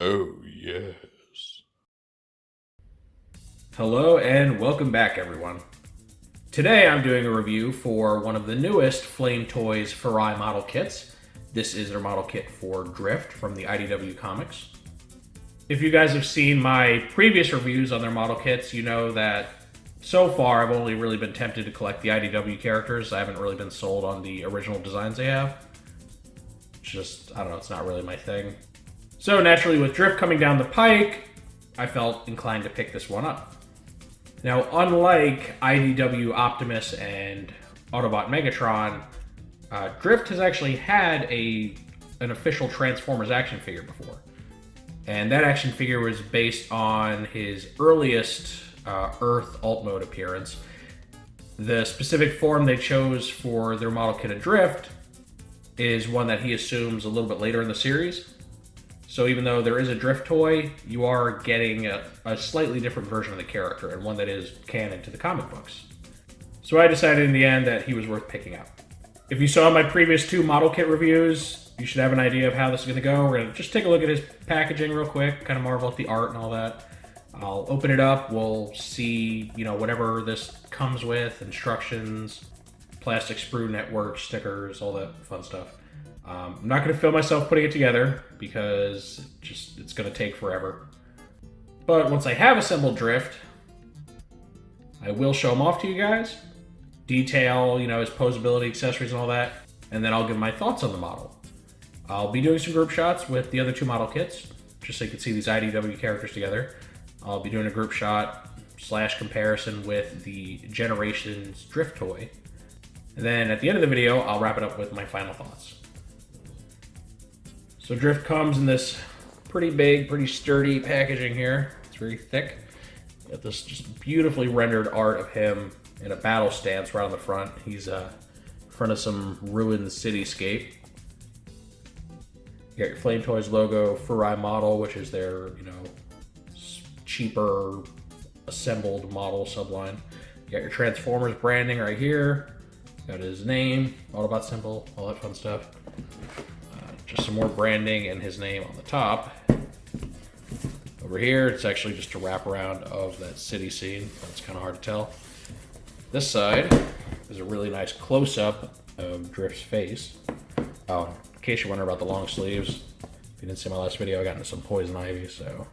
Oh, yes. Hello and welcome back, everyone. Today I'm doing a review for one of the newest Flame Toys Furai model kits. This is their model kit for Drift from the IDW comics. If you guys have seen my previous reviews on their model kits, you know that so far I've only really been tempted to collect the IDW characters. I haven't really been sold on the original designs they have. I don't know, it's not really my thing. So naturally, with Drift coming down the pike, I felt inclined to pick this one up. Now, unlike IDW Optimus and Autobot Megatron, Drift has actually had an official Transformers action figure before. And that action figure was based on his earliest Earth alt mode appearance. The specific form they chose for their model kit of Drift is one that he assumes a little bit later in the series. So even though there is a Drift toy, you are getting a slightly different version of the character, and one that is canon to the comic books. So I decided in the end that he was worth picking up. If you saw my previous two model kit reviews, you should have an idea of how this is going to go. We're going to just take a look at his packaging real quick, kind of marvel at the art and all that. I'll open it up, we'll see, whatever this comes with, instructions, plastic sprue network, stickers, all that fun stuff. I'm not going to film myself putting it together because it's going to take forever. But once I have assembled Drift, I will show him off to you guys, detail, his poseability, accessories, and all that, and then I'll give my thoughts on the model. I'll be doing some group shots with the other two model kits, just so you can see these IDW characters together. I'll be doing a group shot / comparison with the Generations Drift toy. And then at the end of the video, I'll wrap it up with my final thoughts. So Drift comes in this pretty big, pretty sturdy packaging here. It's very thick. Got this just beautifully rendered art of him in a battle stance right on the front. He's in front of some ruined cityscape. You got your Flame Toys logo, Furai model, which is their, cheaper assembled model subline. You got your Transformers branding right here. Got his name, Autobot symbol, all that fun stuff. Just some more branding and his name on the top. Over here, it's actually just a wraparound of that city scene. It's kind of hard to tell. This side is a really nice close-up of Drift's face. Oh, in case you're wondering about the long sleeves, if you didn't see my last video, I got into some poison ivy, so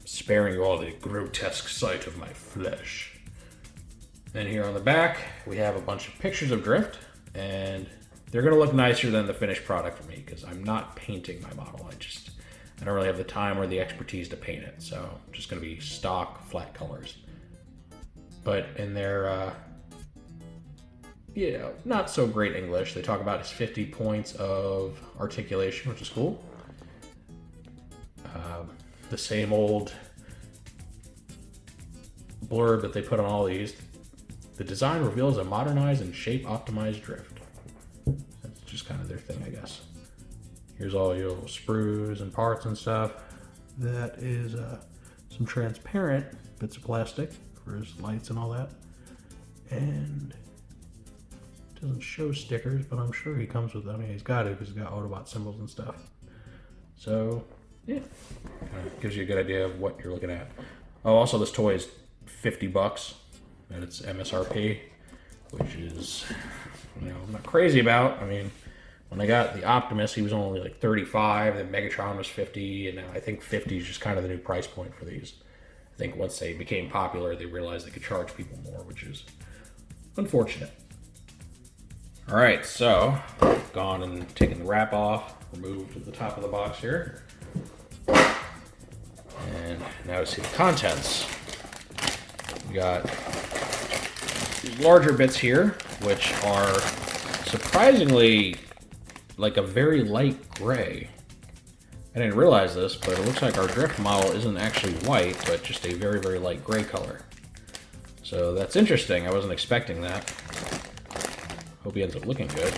I'm sparing you all the grotesque sight of my flesh. And here on the back, we have a bunch of pictures of Drift, and they're going to look nicer than the finished product for me because I'm not painting my model. I don't really have the time or the expertise to paint it, so I'm just going to be stock flat colors. But in their, not so great English, they talk about his 50 points of articulation, which is cool. The same old blurb that they put on all these. The design reveals a modernized and shape-optimized Drift. That's just kind of their thing, I guess. Here's all your little sprues and parts and stuff. That is some transparent bits of plastic for his lights and all that. And it doesn't show stickers, but I'm sure he comes with them. He's got it because he's got Autobot symbols and stuff. So, yeah, kind of gives you a good idea of what you're looking at. Oh, also this toy is $50 at its MSRP, which is, I'm not crazy about. I mean, when I got the Optimus, he was only like 35, then Megatron was 50, and now I think 50 is just kind of the new price point for these. I think once they became popular, they realized they could charge people more, which is unfortunate. All right, so I've gone and taken the wrap off, removed the top of the box here. And now to see the contents. We got these larger bits here, which are surprisingly like a very light gray. I didn't realize this, but it looks like our Drift model isn't actually white, but just a very, very light gray color. So that's interesting. I wasn't expecting that. Hope he ends up looking good.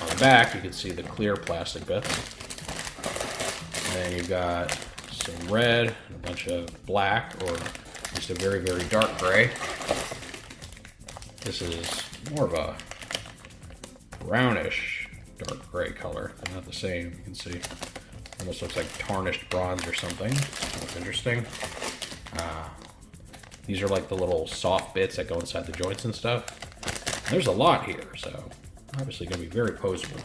On the back, you can see the clear plastic bits. And then you've got some red, and a bunch of black, or just a very, very dark gray. This is more of a brownish dark gray color. They're not the same, you can see. Almost looks like tarnished bronze or something. That's interesting. These are like the little soft bits that go inside the joints and stuff. And there's a lot here, so obviously going to be very poseable.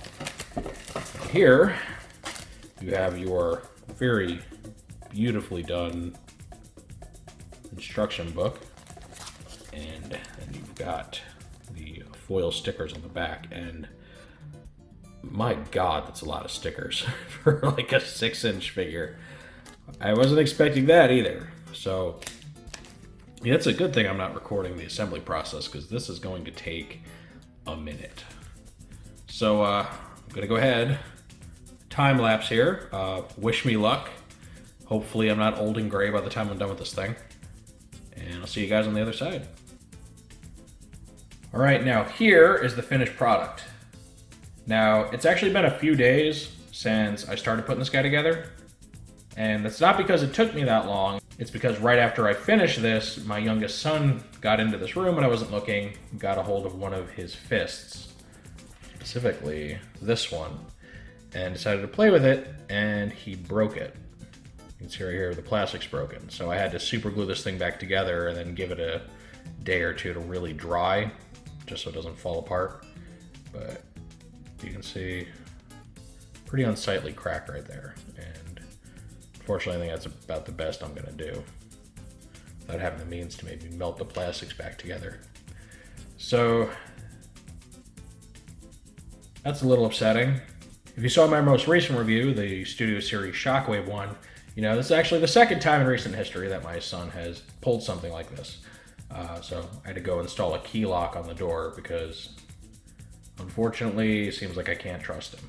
And here, you have your very beautifully done instruction book. And then you've got the foil stickers on the back. And my God, that's a lot of stickers for like a 6-inch figure. I wasn't expecting that either. So yeah, it's a good thing I'm not recording the assembly process because this is going to take a minute. So I'm gonna go ahead, time lapse here. Wish me luck. Hopefully I'm not old and gray by the time I'm done with this thing. And I'll see you guys on the other side. All right, now here is the finished product. Now, it's actually been a few days since I started putting this guy together. And that's not because it took me that long. It's because right after I finished this, my youngest son got into this room when I wasn't looking, got a hold of one of his fists, specifically this one, and decided to play with it, and he broke it. You can see right here, the plastic's broken. So I had to super glue this thing back together and then give it a day or two to really dry, just so it doesn't fall apart. But you can see, pretty unsightly crack right there. And unfortunately, I think that's about the best I'm gonna do without having the means to maybe melt the plastics back together. So that's a little upsetting. If you saw my most recent review, the Studio Series Shockwave one, you know, this is actually the second time in recent history that my son has pulled something like this. So I had to go install a key lock on the door because unfortunately, it seems like I can't trust him.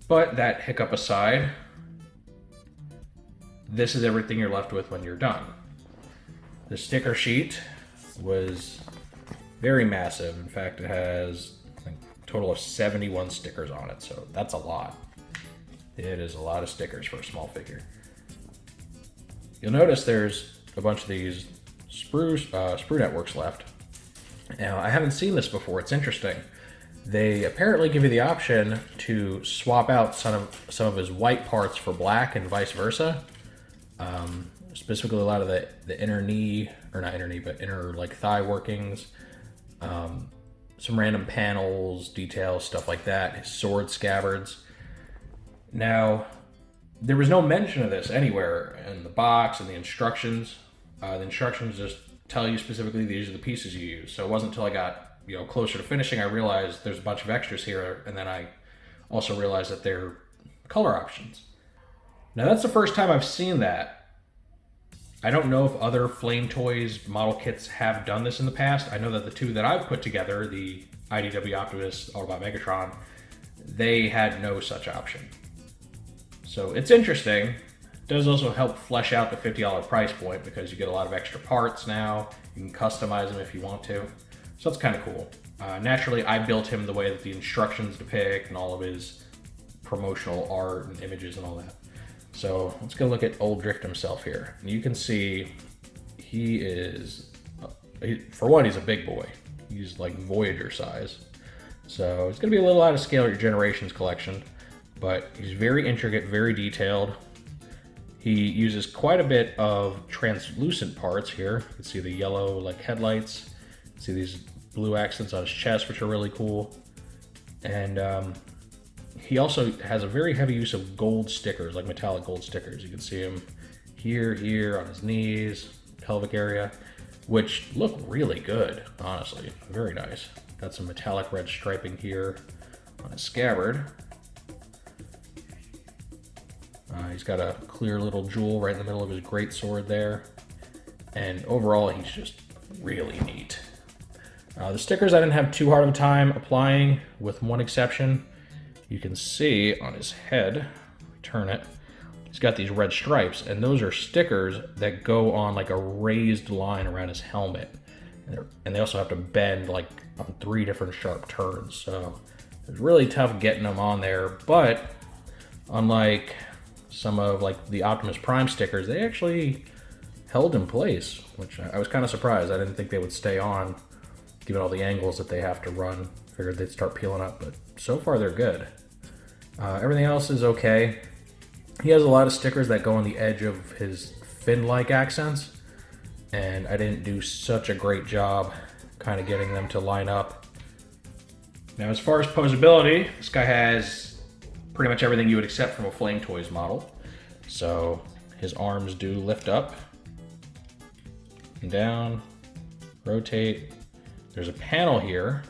But that hiccup aside, this is everything you're left with when you're done. The sticker sheet was very massive. In fact, it has a total of 71 stickers on it, so that's a lot. It is a lot of stickers for a small figure. You'll notice there's a bunch of these sprue networks left. Now, I haven't seen this before. It's interesting. They apparently give you the option to swap out some of his white parts for black and vice versa. Specifically, a lot of the inner knee, or not inner knee, but inner like thigh workings. Some random panels, details, stuff like that. His sword scabbards. Now, there was no mention of this anywhere in the box and the instructions. The instructions just tell you specifically these are the pieces you use. So it wasn't until I got closer to finishing I realized there's a bunch of extras here, and then I also realized that they're color options. Now that's the first time I've seen that. I don't know if other Flame Toys model kits have done this in the past. I know that the two that I've put together, the IDW Optimus Autobot Megatron, they had no such option. So it's interesting. It does also help flesh out the $50 price point because you get a lot of extra parts now. You can customize them if you want to. So that's kind of cool. Naturally, I built him the way that the instructions depict and all of his promotional art and images and all that. So let's go look at Old Drift himself here. And you can see he is, for one, he's a big boy. He's like Voyager size. So it's gonna be a little out of scale at your Generations collection, but he's very intricate, very detailed. He uses quite a bit of translucent parts here. You can see the yellow like headlights. See these blue accents on his chest, which are really cool. And he also has a very heavy use of gold stickers, like metallic gold stickers. You can see him here, on his knees, pelvic area, which look really good, honestly. Very nice. Got some metallic red striping here on his scabbard. He's got a clear little jewel right in the middle of his great sword there. And overall, he's just really neat. The stickers I didn't have too hard of a time applying, with one exception. You can see on his head, turn it, he's got these red stripes, and those are stickers that go on like a raised line around his helmet. And they also have to bend like on 3 different sharp turns. So it's really tough getting them on there, but unlike some of like the Optimus Prime stickers, they actually held in place, which I was kind of surprised. I didn't think they would stay on, given all the angles that they have to run Figured they'd start peeling up, but so far they're good. Everything else is okay. He has a lot of stickers that go on the edge of his fin-like accents, and I didn't do such a great job kind of getting them to line up. Now, as far as poseability, this guy has pretty much everything you would accept from a Flame Toys model. So his arms do lift up and down, rotate. There's a panel here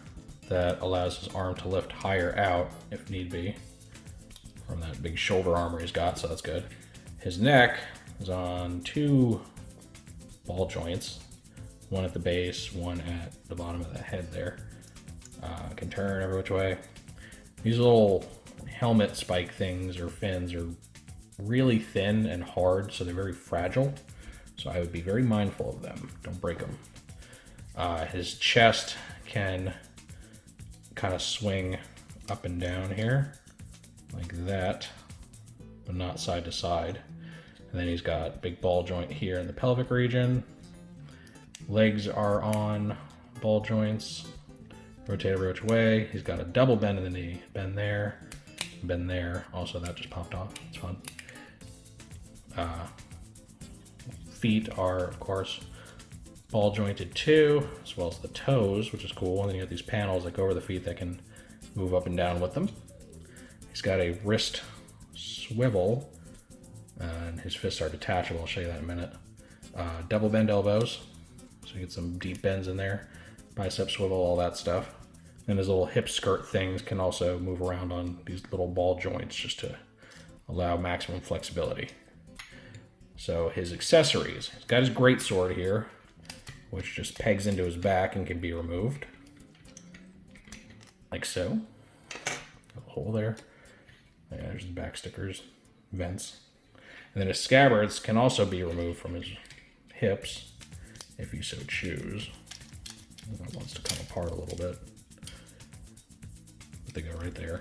that allows his arm to lift higher out if need be from that big shoulder armor he's got, so that's good. His neck is on two ball joints, one at the base, one at the bottom of the head there. Can turn every which way. These little helmet spike things or fins are really thin and hard, so they're very fragile. So I would be very mindful of them. Don't break them. His chest can kind of swing up and down here like that, but not side to side. And then he's got big ball joint here in the pelvic region. Legs are on ball joints. Rotate every which way. He's got a double bend in the knee. Bend there, bend there. Also, that just popped off. It's fun. Feet are, of course, ball jointed too, as well as the toes, which is cool. And then you have these panels that go over the feet that can move up and down with them. He's got a wrist swivel, and his fists are detachable. I'll show you that in a minute. Double bend elbows, so you get some deep bends in there. Bicep swivel, all that stuff. And his little hip skirt things can also move around on these little ball joints just to allow maximum flexibility. So his accessories, he's got his greatsword here, which just pegs into his back and can be removed. Like so. A hole there. Yeah, there's the back stickers, vents. And then his scabbards can also be removed from his hips, if you so choose. That wants to come apart a little bit. But they go right there.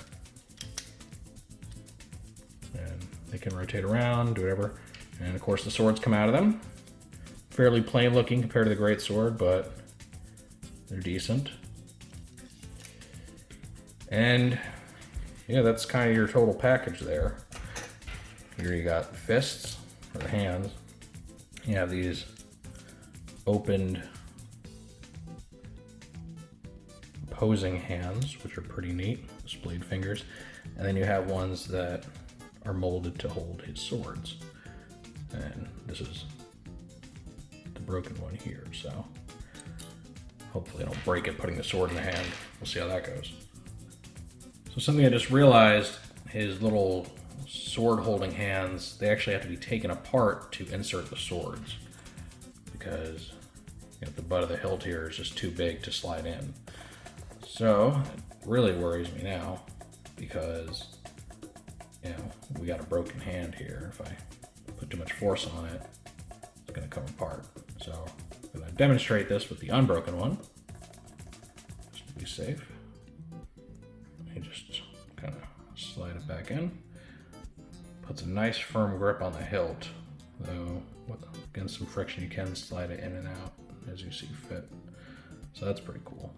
And they can rotate around, do whatever. And of course the swords come out of them. Fairly plain looking compared to the greatsword, but they're decent. And yeah, that's kind of your total package there. Here you got fists, or the hands. You have these opened posing hands, which are pretty neat, splayed fingers. And then you have ones that are molded to hold his swords. And this is the broken one here, so hopefully I don't break it putting the sword in the hand. We'll see how that goes. So something I just realized, his little sword holding hands, they actually have to be taken apart to insert the swords, because the butt of the hilt here is just too big to slide in. So it really worries me now, because we got a broken hand here. If I put too much force on it, it's going to come apart. So I'm going to demonstrate this with the unbroken one, just to be safe. You just kind of slide it back in. Puts a nice firm grip on the hilt, though against some friction you can slide it in and out as you see fit. So that's pretty cool.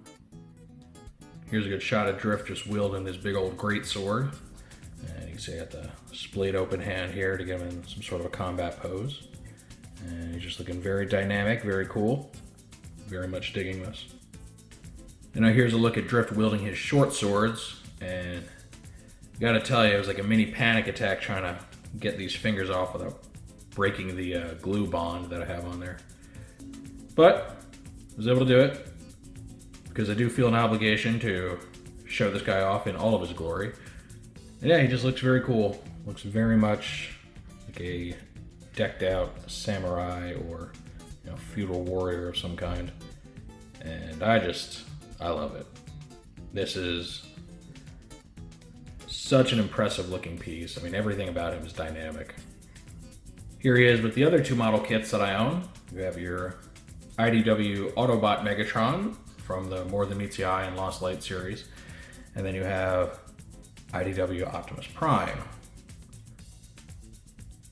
Here's a good shot of Drift just wielding this big old greatsword. And you can see I got the splayed open hand here to get him in some sort of a combat pose. And he's just looking very dynamic, very cool. Very much digging this. And now here's a look at Drift wielding his short swords. And I gotta tell you, it was like a mini panic attack trying to get these fingers off without breaking the glue bond that I have on there. But I was able to do it, because I do feel an obligation to show this guy off in all of his glory. And yeah, he just looks very cool. Looks very much like a decked out samurai or feudal warrior of some kind. And I love it. This is such an impressive looking piece. I mean, everything about him is dynamic. Here he is with the other two model kits that I own. You have your IDW Autobot Megatron from the More Than Meets the Eye and Lost Light series. And then you have IDW Optimus Prime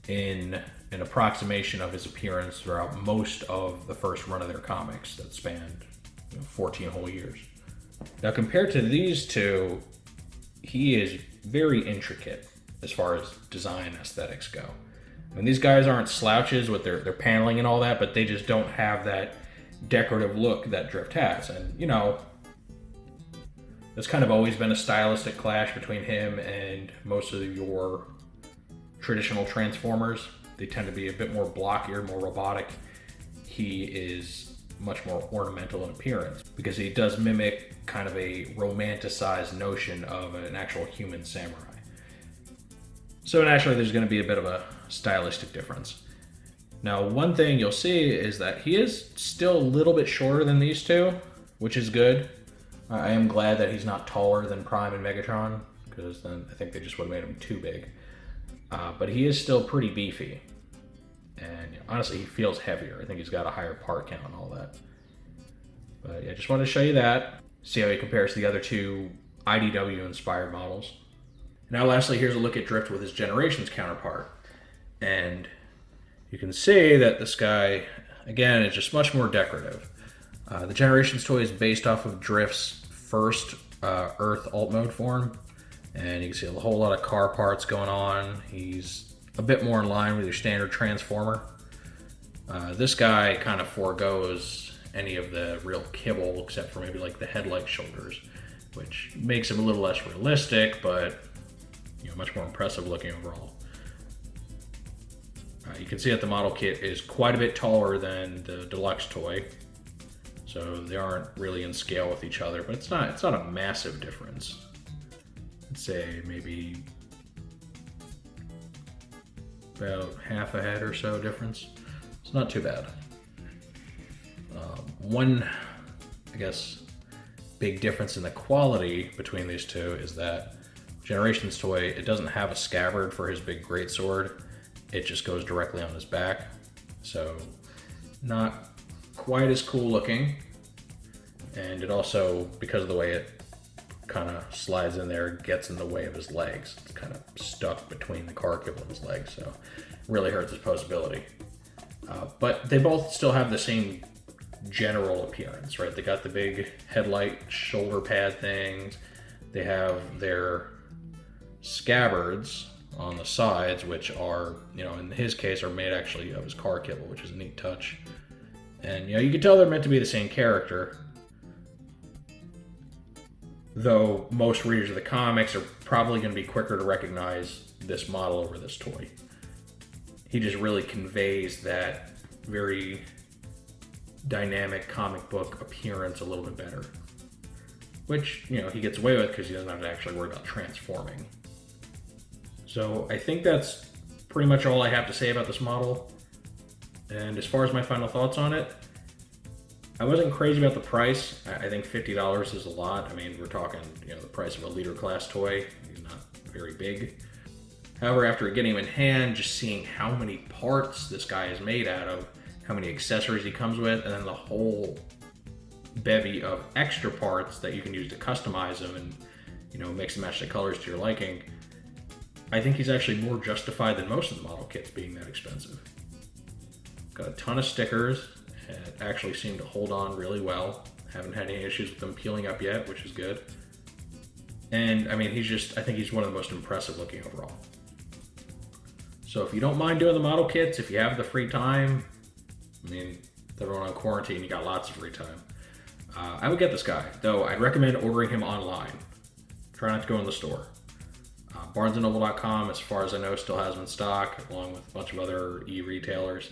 in an approximation of his appearance throughout most of the first run of their comics that spanned 14 whole years. Now compared to these two, he is very intricate as far as design aesthetics go. I mean, these guys aren't slouches with their paneling and all that, but they just don't have that decorative look that Drift has. And, you know, there's kind of always been a stylistic clash between him and most of your traditional Transformers. They tend to be a bit more blockier, more robotic. He is much more ornamental in appearance because he does mimic kind of a romanticized notion of an actual human samurai. So naturally, there's going to be a bit of a stylistic difference. Now, one thing you'll see is that he is still a little bit shorter than these two, which is good. I am glad that he's not taller than Prime and Megatron, because then I think they just would have made him too big. But he is still pretty beefy. And you know, honestly, he feels heavier. I think he's got a higher part count and all that. But yeah, just wanted to show you that. See how he compares to the other two IDW-inspired models. Now lastly, here's a look at Drift with his Generations counterpart. And you can see that this guy, again, is just much more decorative. The Generations toy is based off of Drift's first Earth alt mode form. And you can see a whole lot of car parts going on. He's a bit more in line with your standard Transformer. This guy kind of forgoes any of the real kibble except for maybe like the headlight shoulders, which makes him a little less realistic, but you know, much more impressive looking overall. You can see that the model kit is quite a bit taller than the deluxe toy, so they aren't really in scale with each other, but it's not a massive difference. I'd say maybe about half a head or so difference. It's not too bad. One, I guess, big difference in the quality between these two is that Generations toy, it doesn't have a scabbard for his big greatsword. It just goes directly on his back. So not quite as cool looking. And it also, because of the way it kind of slides in there, gets in the way of his legs. It's kind of stuck between the car kibble and his legs, so it really hurts his posability. But they both still have the same general appearance, right? They got the big headlight shoulder pad things. They have their scabbards on the sides, which are, you know, in his case, are made actually of his car kibble, which is a neat touch. And, you know, you can tell they're meant to be the same character, though most readers of the comics are probably going to be quicker to recognize this model over this toy. He just really conveys that very dynamic comic book appearance a little bit better, which, you know, he gets away with because he doesn't have to actually worry about transforming. So I think that's pretty much all I have to say about this model. And as far as my final thoughts on it, I wasn't crazy about the price. I think $50 is a lot. I mean, we're talking, you know, the price of a leader class toy. He's not very big. However, after getting him in hand, just seeing how many parts this guy is made out of, how many accessories he comes with, and then the whole bevy of extra parts that you can use to customize him and, you know, mix and match the colors to your liking, I think he's actually more justified than most of the model kits being that expensive. Got a ton of stickers. It actually seemed to hold on really well. Haven't had any issues with them peeling up yet, which is good. And I mean, I think he's one of the most impressive looking overall. So if you don't mind doing the model kits, if you have the free time, I mean, with everyone on quarantine, you got lots of free time. I would get this guy, though I'd recommend ordering him online. Try not to go in the store. BarnesandNoble.com, as far as I know, still has him in stock, along with a bunch of other e-retailers.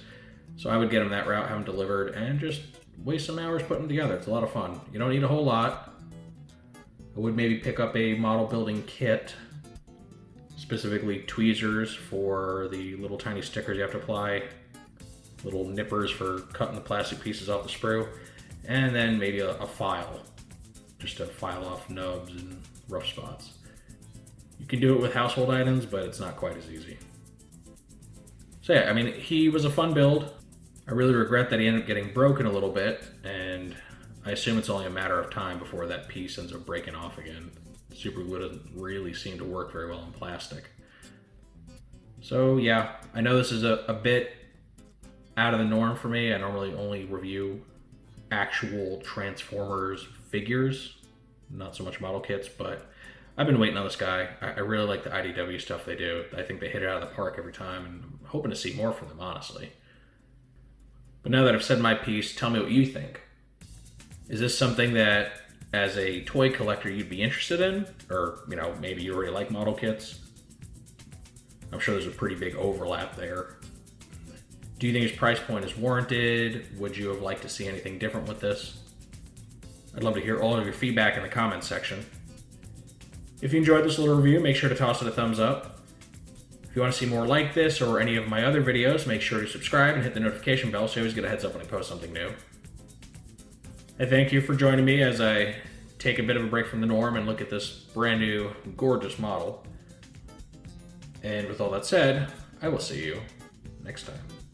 So I would get him that route, have him delivered, and just waste some hours putting them together. It's a lot of fun. You don't need a whole lot. I would maybe pick up a model building kit, specifically tweezers for the little tiny stickers you have to apply, little nippers for cutting the plastic pieces off the sprue, and then maybe a file, just to file off nubs and rough spots. You can do it with household items, but it's not quite as easy. So yeah, I mean, he was a fun build. I really regret that he ended up getting broken a little bit, and I assume it's only a matter of time before that piece ends up breaking off again. Super glue doesn't really seem to work very well in plastic. So yeah, I know this is a bit out of the norm for me. I normally only review actual Transformers figures not so much model kits, but I've been waiting on this guy. I really like the IDW stuff they do. I think they hit it out of the park every time, and I'm hoping to see more from them, honestly. But now that I've said my piece, tell me what you think. Is this something that, as a toy collector, you'd be interested in? Or, maybe you already like model kits? I'm sure there's a pretty big overlap there. Do you think his price point is warranted? Would you have liked to see anything different with this? I'd love to hear all of your feedback in the comments section. If you enjoyed this little review, make sure to toss it a thumbs up. If you want to see more like this or any of my other videos, make sure to subscribe and hit the notification bell so you always get a heads up when I post something new. I thank you for joining me as I take a bit of a break from the norm and look at this brand new, gorgeous model. And with all that said, I will see you next time.